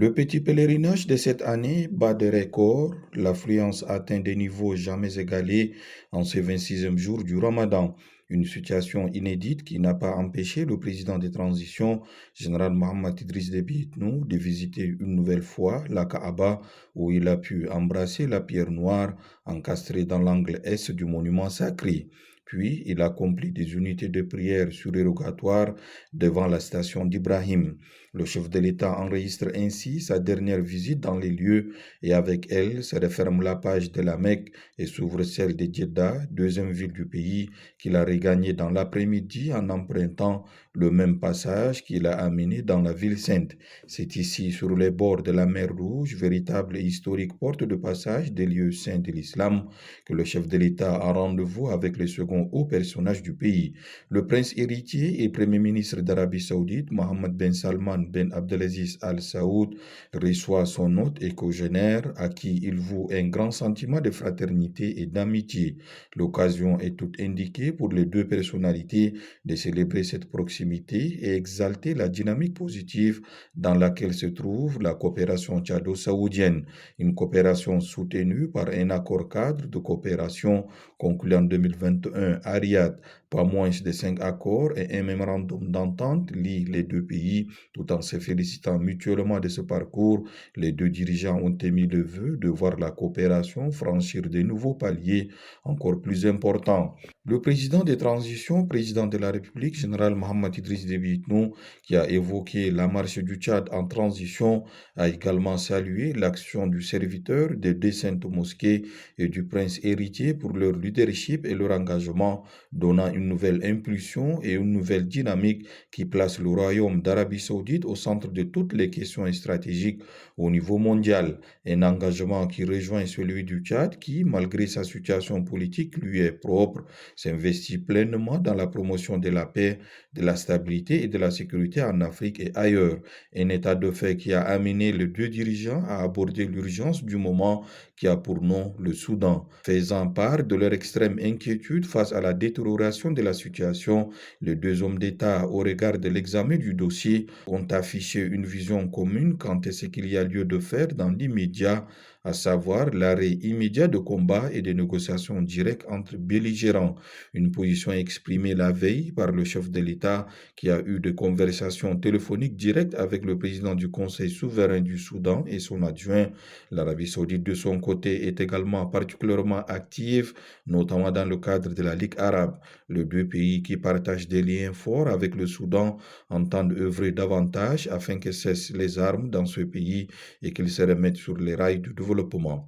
Le petit pèlerinage de cette année bat des records. L'affluence atteint des niveaux jamais égalés en ce 26e jour du Ramadan. Une situation inédite qui n'a pas empêché le président de transition, général Mohamed Idriss Déby Itnou, de visiter une nouvelle fois la Kaaba où il a pu embrasser la pierre noire encastrée dans l'angle est du monument sacré. Puis, il accomplit des unités de prière surérogatoires devant la station d'Ibrahim. Le chef de l'État enregistre ainsi sa dernière visite dans les lieux et avec elle se referme la page de la Mecque et s'ouvre celle de Jeddah, deuxième ville du pays, qu'il a regagnée dans l'après-midi en empruntant le même passage qu'il a amené dans la ville sainte. C'est ici, sur les bords de la mer Rouge, véritable et historique porte de passage des lieux saints de l'islam, que le chef de l'État a rendez-vous avec le second haut personnage du pays. Le prince héritier et premier ministre d'Arabie Saoudite, Mohammed Ben Salman Ben Abdelaziz Al Saoud, reçoit son hôte et cogénère à qui il voue un grand sentiment de fraternité et d'amitié. L'occasion est toute indiquée pour les deux personnalités de célébrer cette proximité et exalter la dynamique positive dans laquelle se trouve la coopération tchado-saoudienne, une coopération soutenue par un accord cadre de coopération conclu en 2021 à Riyad. Pas moins de 5 accords et un mémorandum d'entente lient les deux pays. Tout en se félicitant mutuellement de ce parcours, les deux dirigeants ont émis le vœu de voir la coopération franchir de nouveaux paliers encore plus importants. Le président de transition, président de la République, général Mohamed Idriss Déby Itnou, qui a évoqué la marche du Tchad en transition, a également salué l'action du serviteur des deux saintes mosquées et du prince héritier pour leur leadership et leur engagement, donnant une nouvelle impulsion et une nouvelle dynamique qui place le royaume d'Arabie Saoudite au centre de toutes les questions stratégiques au niveau mondial. Un engagement qui rejoint celui du Tchad qui, malgré sa situation politique, lui est propre, s'investit pleinement dans la promotion de la paix, de la stabilité et de la sécurité en Afrique et ailleurs. Un état de fait qui a amené les deux dirigeants à aborder l'urgence du moment qui a pour nom le Soudan. Faisant part de leur extrême inquiétude face à la détérioration de la situation, les deux hommes d'État, au regard de l'examen du dossier, ont affiché une vision commune quant à ce qu'il y a lieu de faire dans l'immédiat, à savoir l'arrêt immédiat de combat et de négociations directes entre belligérants. Une position exprimée la veille par le chef de l'État qui a eu des conversations téléphoniques directes avec le président du Conseil souverain du Soudan et son adjoint. L'Arabie saoudite, de son côté, est également particulièrement active, notamment dans le cadre de la Ligue arabe. Les deux pays qui partagent des liens forts avec le Soudan entendent œuvrer davantage afin que cessent les armes dans ce pays et qu'ils se remettent sur les rails du développement.